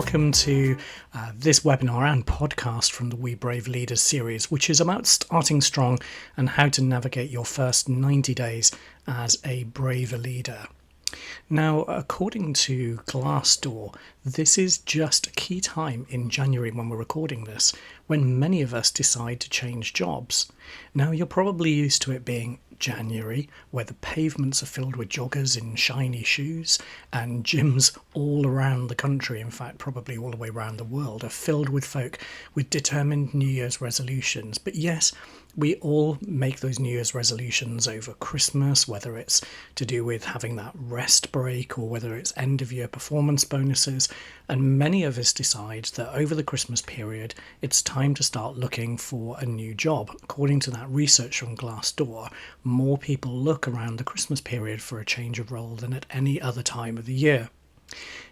welcome to this webinar and podcast from the We Brave Leaders series, which is about starting strong and how to navigate your first 90 days as a braver leader. Now, according to Glassdoor, this is just a key time in January when we're recording this, when many of us decide to change jobs. Now, you're probably used to it being January, where the pavements are filled with joggers in shiny shoes, and gyms all around the country, in fact probably all the way around the world, are filled with folk with determined New Year's resolutions. But yes, we all make those New Year's resolutions over Christmas, whether it's to do with having that rest break or whether it's end of year performance bonuses, and many of us decide that over the Christmas period it's time to start looking for a new job. According to that research from Glassdoor, more people look around the Christmas period for a change of role than at any other time of the year.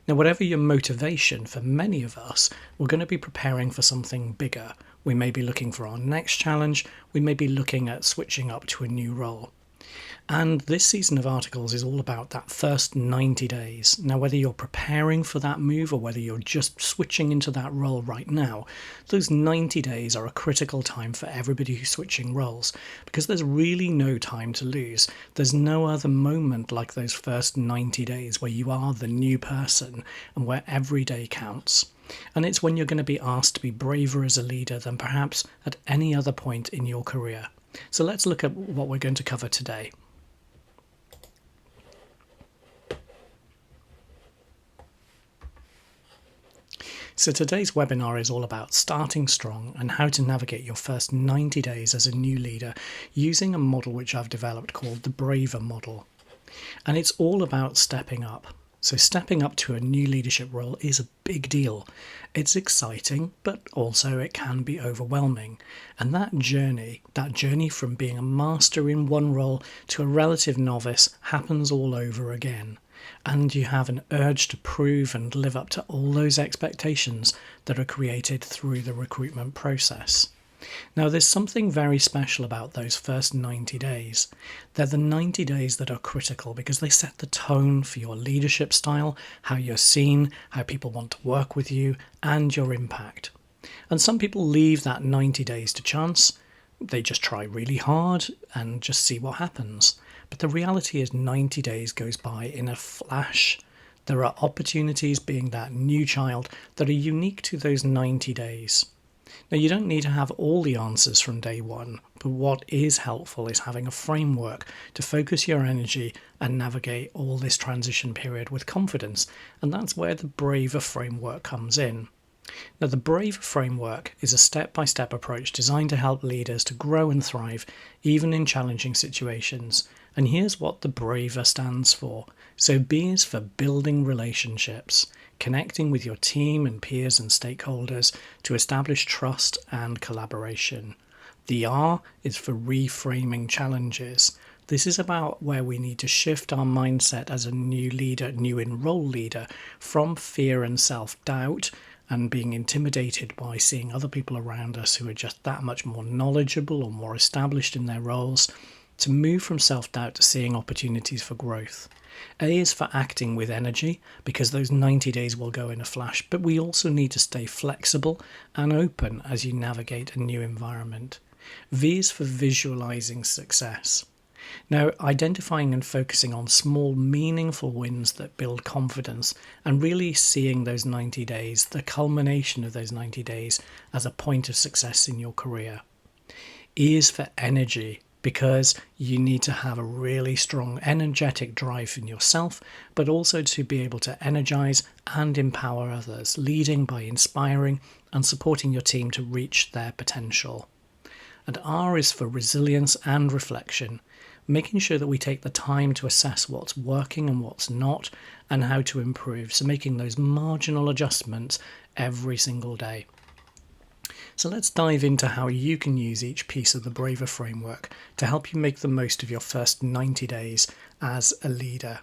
Now, whatever your motivation, for many of us, we're going to be preparing for something bigger. We may be looking for our next challenge. We may be looking at switching up to a new role. And this season of articles is all about that first 90 days. Now, whether you're preparing for that move or whether you're just switching into that role right now, those 90 days are a critical time for everybody who's switching roles, because there's really no time to lose. There's no other moment like those first 90 days where you are the new person and where every day counts. And it's when you're going to be asked to be braver as a leader than perhaps at any other point in your career. So let's look at what we're going to cover today. So today's webinar is all about starting strong and how to navigate your first 90 days as a new leader using a model which I've developed called the Braver model. And it's all about stepping up. So stepping up to a new leadership role is a big deal. It's exciting, but also it can be overwhelming. And that journey from being a master in one role to a relative novice happens all over again. And you have an urge to prove and live up to all those expectations that are created through the recruitment process. Now, there's something very special about those first 90 days. They're the 90 days that are critical because they set the tone for your leadership style, how you're seen, how people want to work with you, and your impact. And some people leave that 90 days to chance. They just try really hard and just see what happens. But the reality is 90 days goes by in a flash. There are opportunities, being that new child, that are unique to those 90 days. Now, you don't need to have all the answers from day one, but what is helpful is having a framework to focus your energy and navigate all this transition period with confidence, and that's where the Braver framework comes in. Now, the Braver framework is a step-by-step approach designed to help leaders to grow and thrive, even in challenging situations. And here's what the Braver stands for. So B is for building relationships, connecting with your team and peers and stakeholders to establish trust and collaboration. The R is for reframing challenges. This is about where we need to shift our mindset as a new leader, new in-role leader, from fear and self-doubt and being intimidated by seeing other people around us who are just that much more knowledgeable or more established in their roles, to move from self-doubt to seeing opportunities for growth. A is for acting with energy, because those 90 days will go in a flash, but we also need to stay flexible and open as you navigate a new environment. V is for visualizing success. Now, identifying and focusing on small, meaningful wins that build confidence and really seeing those 90 days, the culmination of those 90 days, as a point of success in your career. E is for energy, because you need to have a really strong energetic drive in yourself, but also to be able to energize and empower others, leading by inspiring and supporting your team to reach their potential. And R is for resilience and reflection, making sure that we take the time to assess what's working and what's not, and how to improve, so making those marginal adjustments every single day. So let's dive into how you can use each piece of the Braver framework to help you make the most of your first 90 days as a leader.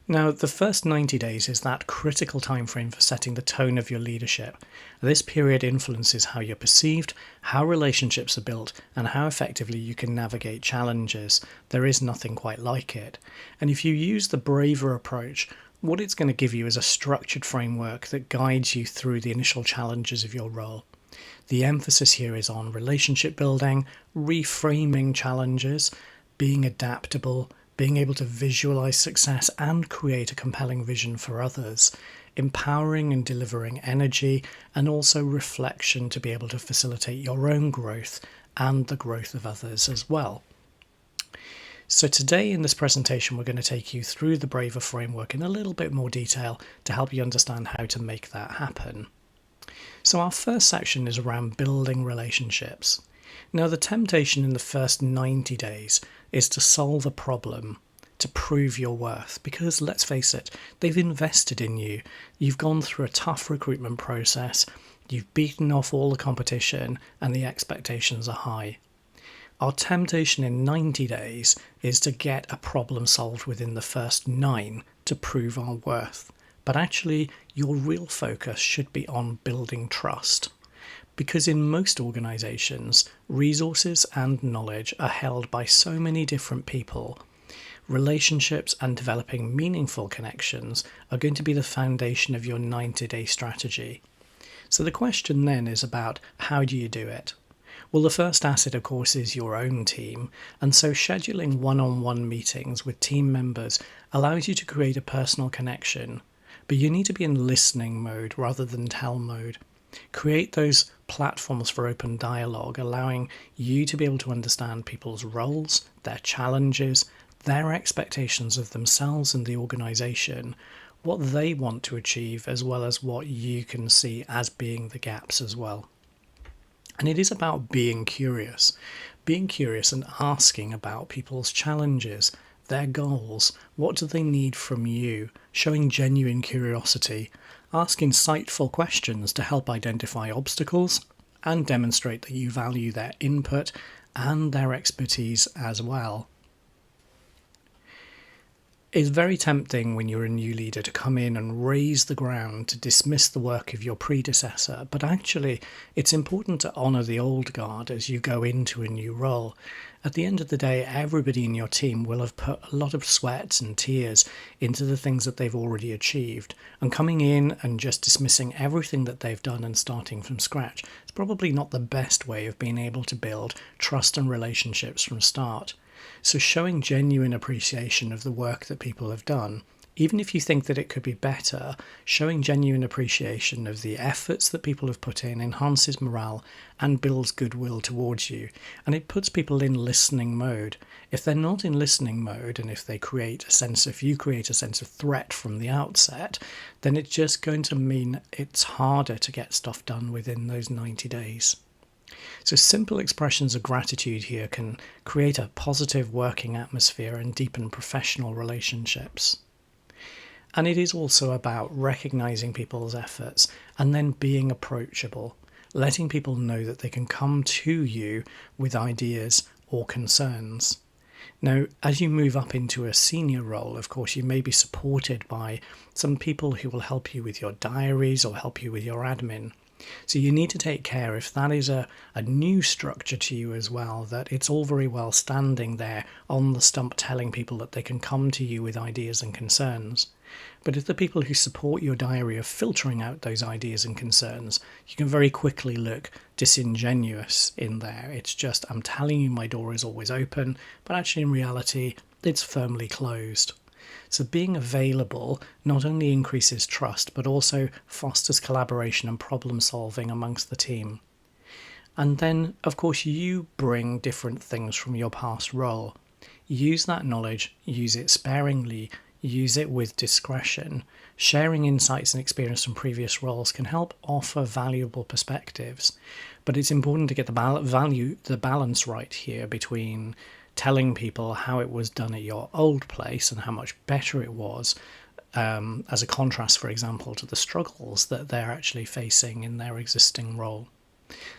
Now, the first 90 days is that critical time frame for setting the tone of your leadership. This period influences how you're perceived, how relationships are built, and how effectively you can navigate challenges. There is nothing quite like it. And if you use the Braver approach, What it's going to give you is a structured framework that guides you through the initial challenges of your role. The emphasis here is on relationship building, reframing challenges, being adaptable, being able to visualize success and create a compelling vision for others, empowering and delivering energy, and also reflection to be able to facilitate your own growth and the growth of others as well. So today in this presentation, we're going to take you through the Braver framework in a little bit more detail to help you understand how to make that happen. So our first section is around building relationships. Now, the temptation in the first 90 days is to solve a problem, to prove your worth, because let's face it, they've invested in you. You've gone through a tough recruitment process, you've beaten off all the competition, and the expectations are high. Our temptation in 90 days is to get a problem solved within the first 9 to prove our worth. But actually, your real focus should be on building trust. Because in most organisations, resources and knowledge are held by so many different people. Relationships and developing meaningful connections are going to be the foundation of your 90-day strategy. So the question then is about how do you do it? Well, the first asset, of course, is your own team, and so scheduling one-on-one meetings with team members allows you to create a personal connection, but you need to be in listening mode rather than tell mode. Create those platforms for open dialogue, allowing you to be able to understand people's roles, their challenges, their expectations of themselves and the organisation, what they want to achieve, as well as what you can see as being the gaps as well. And it is about being curious and asking about people's challenges, their goals, what do they need from you, showing genuine curiosity, ask insightful questions to help identify obstacles and demonstrate that you value their input and their expertise as well. It's very tempting when you're a new leader to come in and raise the ground, to dismiss the work of your predecessor, but actually it's important to honour the old guard as you go into a new role. At the end of the day, everybody in your team will have put a lot of sweat and tears into the things that they've already achieved, and coming in and just dismissing everything that they've done and starting from scratch is probably not the best way of being able to build trust and relationships from start. So showing genuine appreciation of the work that people have done, even if you think that it could be better, showing genuine appreciation of the efforts that people have put in enhances morale and builds goodwill towards you. And it puts people in listening mode. If they're not in listening mode, and if you create a sense of threat from the outset, then it's just going to mean it's harder to get stuff done within those 90 days. So simple expressions of gratitude here can create a positive working atmosphere and deepen professional relationships. And it is also about recognising people's efforts and then being approachable, letting people know that they can come to you with ideas or concerns. Now, as you move up into a senior role, of course, you may be supported by some people who will help you with your diaries or help you with your admin. So you need to take care, if that is a new structure to you as well, that it's all very well standing there on the stump telling people that they can come to you with ideas and concerns. But if the people who support your diary are filtering out those ideas and concerns, you can very quickly look disingenuous in there. It's just, I'm telling you my door is always open, but actually in reality, it's firmly closed. So being available not only increases trust, but also fosters collaboration and problem solving amongst the team. And then, of course, you bring different things from your past role. Use that knowledge, use it sparingly, use it with discretion. Sharing insights and experience from previous roles can help offer valuable perspectives. But it's important to get the balance right here between telling people how it was done at your old place and how much better it was, as a contrast, for example, to the struggles that they're actually facing in their existing role.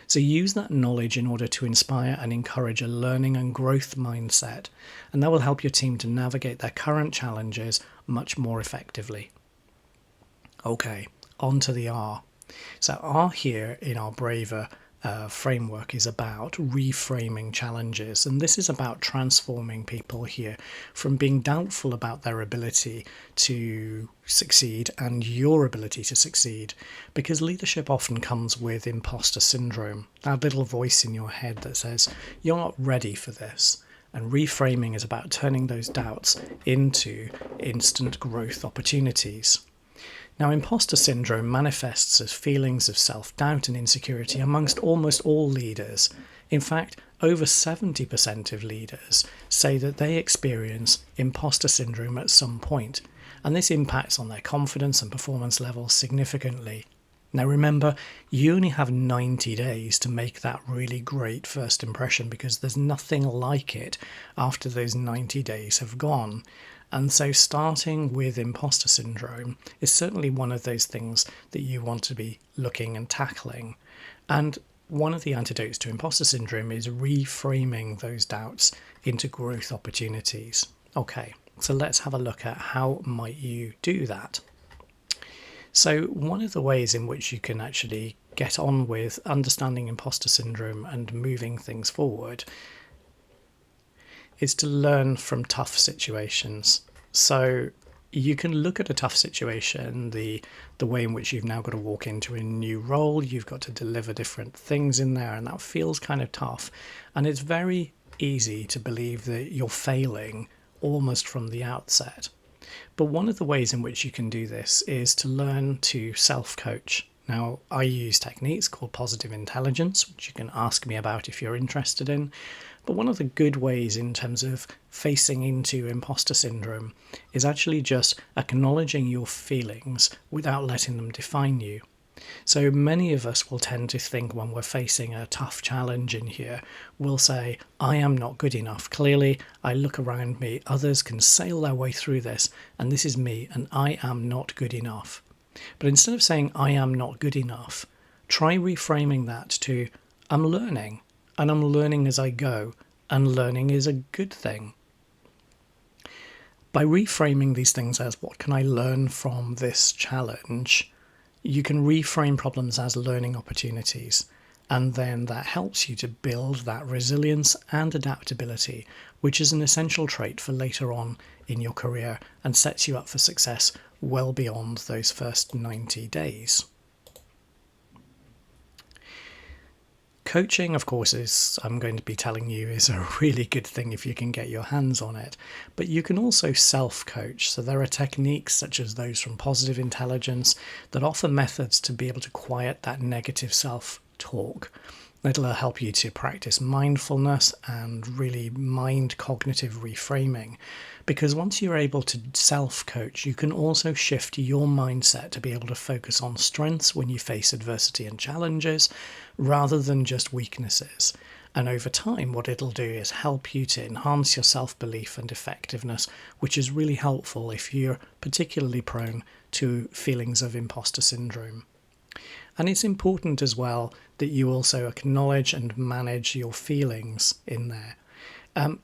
So use that knowledge in order to inspire and encourage a learning and growth mindset, and that will help your team to navigate their current challenges much more effectively. Okay, on to the R. So R here in our Braver framework is about reframing challenges. And this is about transforming people here from being doubtful about their ability to succeed and your ability to succeed. Because leadership often comes with imposter syndrome, that little voice in your head that says, you're not ready for this. And reframing is about turning those doubts into instant growth opportunities. Now, imposter syndrome manifests as feelings of self-doubt and insecurity amongst almost all leaders. In fact, over 70% of leaders say that they experience imposter syndrome at some point, and this impacts on their confidence and performance levels significantly. Now remember, you only have 90 days to make that really great first impression, because there's nothing like it after those 90 days have gone. And so starting with imposter syndrome is certainly one of those things that you want to be looking and tackling. And one of the antidotes to imposter syndrome is reframing those doubts into growth opportunities. Okay, so let's have a look at how might you do that. So one of the ways in which you can actually get on with understanding imposter syndrome and moving things forward is to learn from tough situations. So you can look at a tough situation, the way in which you've now got to walk into a new role, you've got to deliver different things in there, and that feels kind of tough. And it's very easy to believe that you're failing almost from the outset. But one of the ways in which you can do this is to learn to self-coach. Now, I use techniques called positive intelligence, which you can ask me about if you're interested in. But one of the good ways in terms of facing into imposter syndrome is actually just acknowledging your feelings without letting them define you. So many of us will tend to think when we're facing a tough challenge in here, we'll say, I am not good enough. Clearly, I look around me, others can sail their way through this, and this is me, and I am not good enough. But instead of saying, I am not good enough, try reframing that to, I'm learning, and I'm learning as I go, and learning is a good thing. By reframing these things as, what can I learn from this challenge? You can reframe problems as learning opportunities, and then that helps you to build that resilience and adaptability, which is an essential trait for later on in your career and sets you up for success well beyond those first 90 days. Coaching, of course, is, I'm going to be telling you, is a really good thing if you can get your hands on it. But you can also self-coach. So there are techniques such as those from Positive Intelligence that offer methods to be able to quiet that negative self-talk. It'll help you to practice mindfulness and really mind cognitive reframing. Because once you're able to self-coach, you can also shift your mindset to be able to focus on strengths when you face adversity and challenges, rather than just weaknesses. And over time, what it'll do is help you to enhance your self-belief and effectiveness, which is really helpful if you're particularly prone to feelings of imposter syndrome. And it's important as well that you also acknowledge and manage your feelings in there.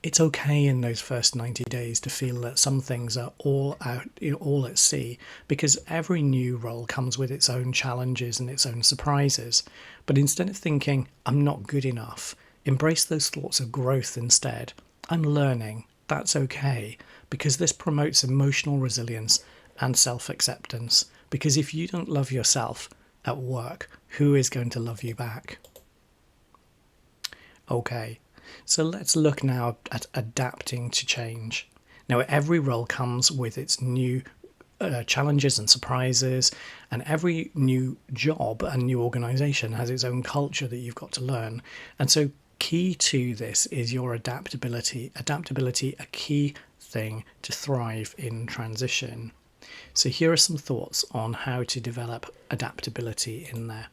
It's okay in those first 90 days to feel that some things are all out, all at sea, because every new role comes with its own challenges and its own surprises. But instead of thinking, I'm not good enough, embrace those thoughts of growth instead. I'm learning. That's okay, because this promotes emotional resilience and self-acceptance. Because if you don't love yourself at work, who is going to love you back? Okay. So let's look now at adapting to change. Now, every role comes with its new challenges and surprises, and every new job and new organisation has its own culture that you've got to learn. And so key to this is your adaptability. Adaptability, a key thing to thrive in transition. So here are some thoughts on how to develop adaptability in there.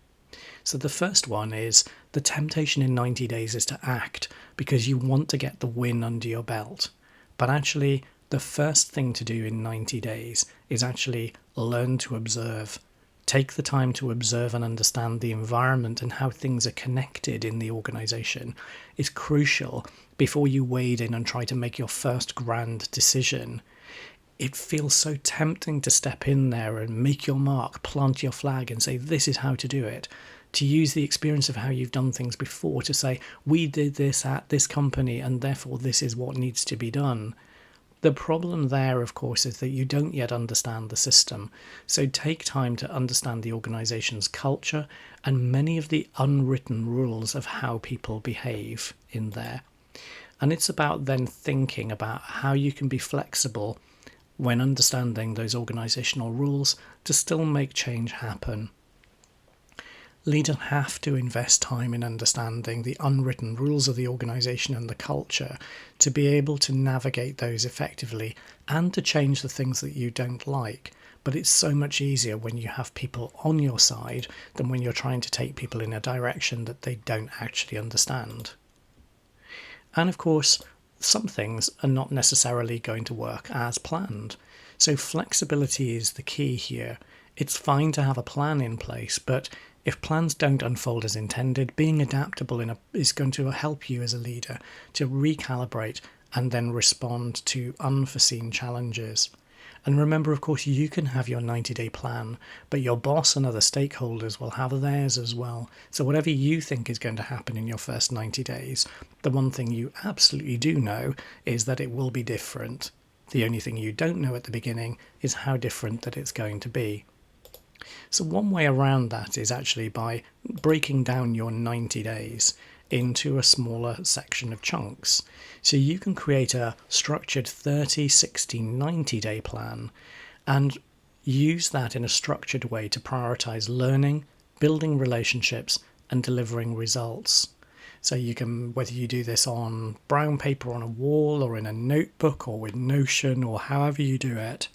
So the first one is the temptation in 90 days is to act because you want to get the win under your belt. But actually, the first thing to do in 90 days is actually learn to observe. Take the time to observe and understand the environment and how things are connected in the organisation is crucial before you wade in and try to make your first grand decision. It feels so tempting to step in there and make your mark, plant your flag and say, this is how to do it. to use the experience of how you've done things before to say, we did this at this company and therefore this is what needs to be done. The problem there, of course, is that you don't yet understand the system. So take time to understand the organization's culture and many of the unwritten rules of how people behave in there. And it's about then thinking about how you can be flexible when understanding those organizational rules to still make change happen. Leaders have to invest time in understanding the unwritten rules of the organisation and the culture to be able to navigate those effectively and to change the things that you don't like. But it's so much easier when you have people on your side than when you're trying to take people in a direction that they don't actually understand. And of course, some things are not necessarily going to work as planned. So flexibility is the key here. It's fine to have a plan in place, but if plans don't unfold as intended, being adaptable is going to help you as a leader to recalibrate and then respond to unforeseen challenges. And remember, of course, you can have your 90-day plan, but your boss and other stakeholders will have theirs as well. So whatever you think is going to happen in your first 90 days, the one thing you absolutely do know is that it will be different. The only thing you don't know at the beginning is how different that it's going to be. So one way around that is actually by breaking down your 90 days into a smaller section of chunks. So you can create a structured 30, 60, 90-day plan and use that in a structured way to prioritize learning, building relationships, and delivering results. So you can, whether you do this on brown paper on a wall or in a notebook or with Notion or however you do it,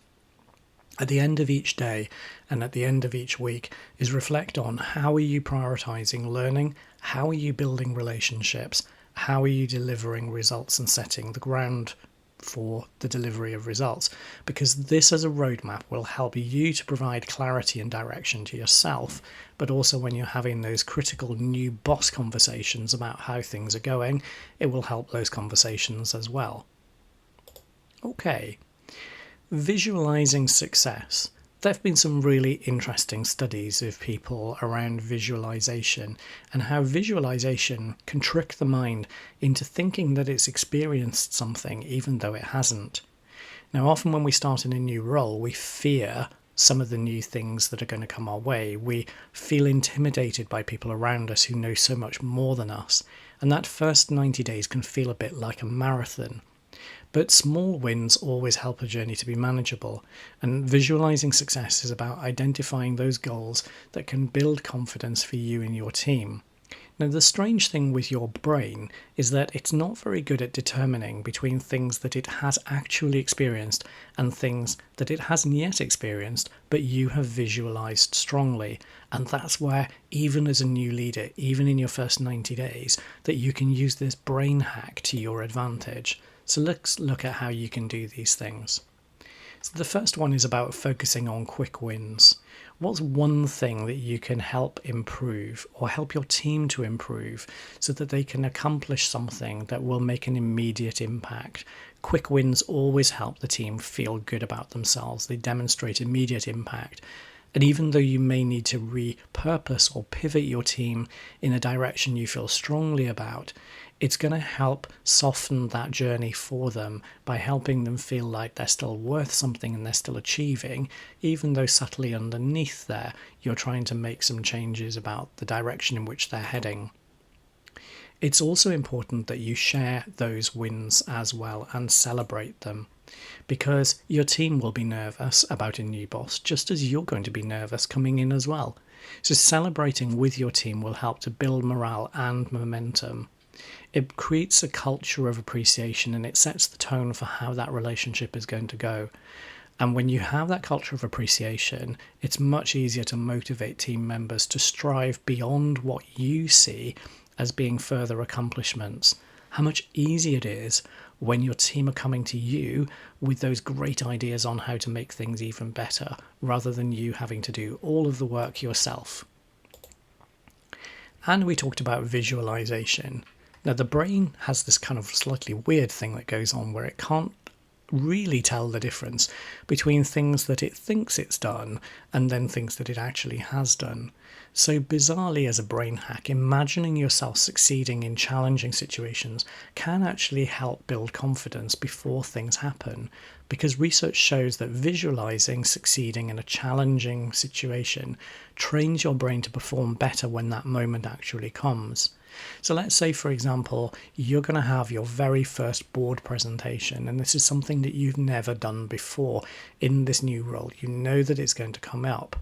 at the end of each day and at the end of each week is reflect on how are you prioritizing learning, how are you building relationships, how are you delivering results and setting the ground for the delivery of results. Because this as a roadmap will help you to provide clarity and direction to yourself, but also when you're having those critical new boss conversations about how things are going, it will help those conversations as well. Okay. Visualizing success. There have been some really interesting studies of people around visualization and how visualization can trick the mind into thinking that it's experienced something even though it hasn't. Now, often when we start in a new role, we fear some of the new things that are going to come our way. We feel intimidated by people around us who know so much more than us. And that first 90 days can feel a bit like a marathon. But small wins always help a journey to be manageable, and visualizing success is about identifying those goals that can build confidence for you and your team. Now, the strange thing with your brain is that it's not very good at determining between things that it has actually experienced and things that it hasn't yet experienced, but you have visualized strongly. And that's where, even as a new leader, even in your first 90 days, that you can use this brain hack to your advantage. So let's look at how you can do these things. So the first one is about focusing on quick wins. What's one thing that you can help improve or help your team to improve so that they can accomplish something that will make an immediate impact? Quick wins always help the team feel good about themselves. They demonstrate immediate impact. And even though you may need to repurpose or pivot your team in a direction you feel strongly about, it's going to help soften that journey for them by helping them feel like they're still worth something and they're still achieving, even though subtly underneath there, you're trying to make some changes about the direction in which they're heading. It's also important that you share those wins as well and celebrate them, because your team will be nervous about a new boss, just as you're going to be nervous coming in as well. So celebrating with your team will help to build morale and momentum. It creates a culture of appreciation and it sets the tone for how that relationship is going to go. And when you have that culture of appreciation, it's much easier to motivate team members to strive beyond what you see as being further accomplishments. How much easier it is when your team are coming to you with those great ideas on how to make things even better, rather than you having to do all of the work yourself. And we talked about visualization. Now, the brain has this kind of slightly weird thing that goes on where it can't really tell the difference between things that it thinks it's done and then things that it actually has done. So bizarrely, as a brain hack, imagining yourself succeeding in challenging situations can actually help build confidence before things happen, because research shows that visualizing succeeding in a challenging situation trains your brain to perform better when that moment actually comes. So let's say, for example, you're going to have your very first board presentation, and this is something that you've never done before in this new role. You know that it's going to come up.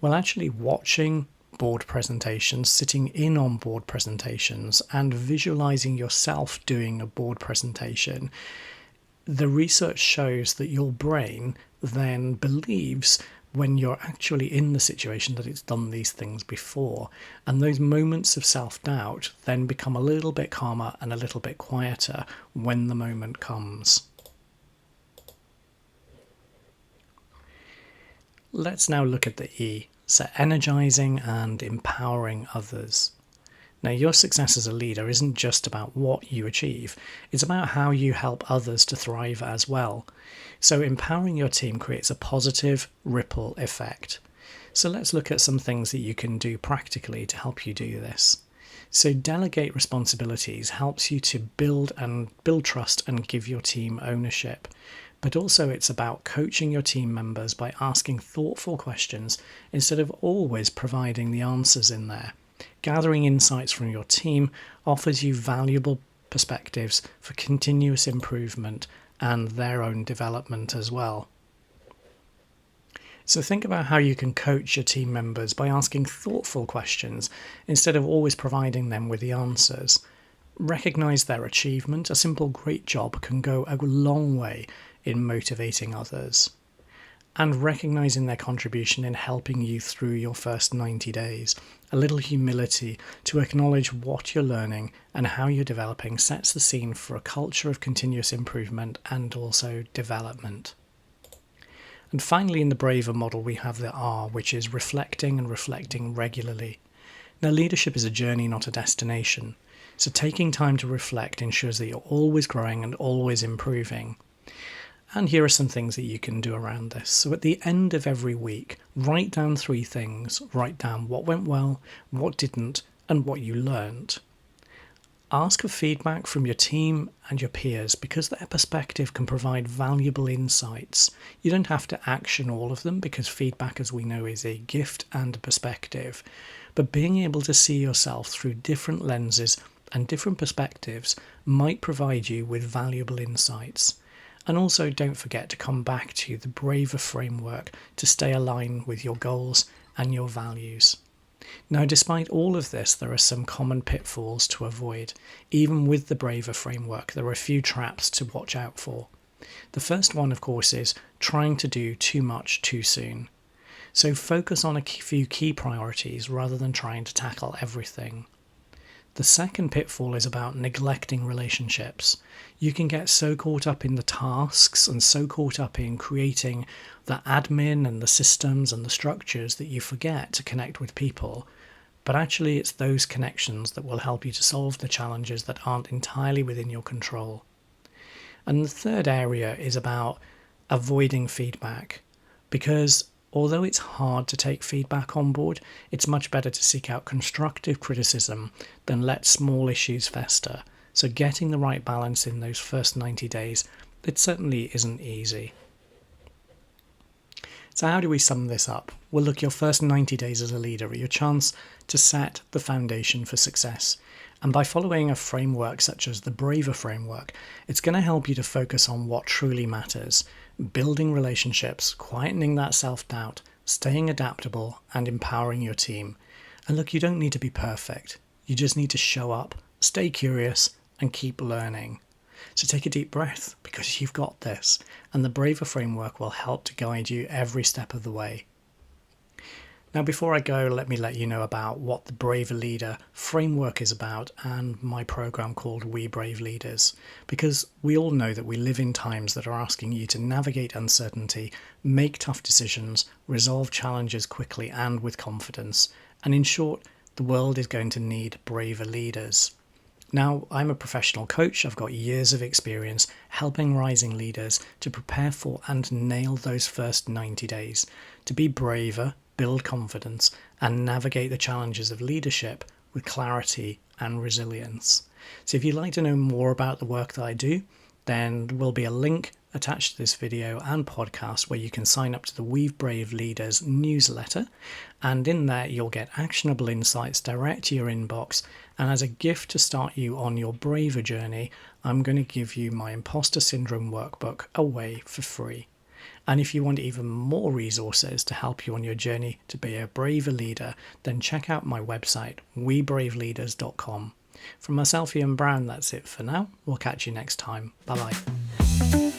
Well, actually watching board presentations, sitting in on board presentations, and visualizing yourself doing a board presentation, the research shows that your brain then believes when you're actually in the situation that it's done these things before. And those moments of self-doubt then become a little bit calmer and a little bit quieter when the moment comes. Let's now look at the E, so energizing and empowering others. Now, your success as a leader isn't just about what you achieve, it's about how you help others to thrive as well. So empowering your team creates a positive ripple effect. So let's look at some things that you can do practically to help you do this. So delegate responsibilities helps you to build trust and give your team ownership. But also it's about coaching your team members by asking thoughtful questions instead of always providing the answers in there. Gathering insights from your team offers you valuable perspectives for continuous improvement and their own development as well. So think about how you can coach your team members by asking thoughtful questions instead of always providing them with the answers. Recognize their achievement. A simple great job can go a long way in motivating others. And recognizing their contribution in helping you through your first 90 days. A little humility to acknowledge what you're learning and how you're developing sets the scene for a culture of continuous improvement and also development. And finally, in the Braver model, we have the R, which is reflecting and reflecting regularly. Now, leadership is a journey, not a destination. So taking time to reflect ensures that you're always growing and always improving. And here are some things that you can do around this. So at the end of every week, write down 3 things. Write down what went well, what didn't, and what you learned. Ask for feedback from your team and your peers because their perspective can provide valuable insights. You don't have to action all of them because feedback, as we know, is a gift and a perspective. But being able to see yourself through different lenses and different perspectives might provide you with valuable insights. And also don't forget to come back to the Braver framework to stay aligned with your goals and your values. Now, despite all of this, there are some common pitfalls to avoid. Even with the Braver framework, there are a few traps to watch out for. The first one, of course, is trying to do too much too soon. So focus on a few key priorities rather than trying to tackle everything. The second pitfall is about neglecting relationships. You can get so caught up in the tasks and so caught up in creating the admin and the systems and the structures that you forget to connect with people. But actually, it's those connections that will help you to solve the challenges that aren't entirely within your control. And the third area is about avoiding feedback, because although it's hard to take feedback on board, it's much better to seek out constructive criticism than let small issues fester. So getting the right balance in those first 90 days, it certainly isn't easy. So how do we sum this up? Well, look, your first 90 days as a leader are your chance to set the foundation for success. And by following a framework such as the Braver framework, it's going to help you to focus on what truly matters, building relationships, quietening that self-doubt, staying adaptable, and empowering your team. And look, you don't need to be perfect. You just need to show up, stay curious, and keep learning. So take a deep breath, because you've got this, and the Braver framework will help to guide you every step of the way. Now, before I go, let me let you know about what the Braver Leader framework is about and my program called We Brave Leaders, because we all know that we live in times that are asking you to navigate uncertainty, make tough decisions, resolve challenges quickly and with confidence. And in short, the world is going to need braver leaders. Now, I'm a professional coach. I've got years of experience helping rising leaders to prepare for and nail those first 90 days, to be braver, build confidence, and navigate the challenges of leadership with clarity and resilience. So if you'd like to know more about the work that I do, then there will be a link attached to this video and podcast where you can sign up to the We've Brave Leaders newsletter, and in there you'll get actionable insights direct to your inbox. And as a gift to start you on your braver journey, I'm going to give you my Imposter Syndrome workbook away for free. And if you want even more resources to help you on your journey to be a braver leader, then check out my website, webraveleaders.com. From myself, Ian Brown, that's it for now. We'll catch you next time. Bye-bye.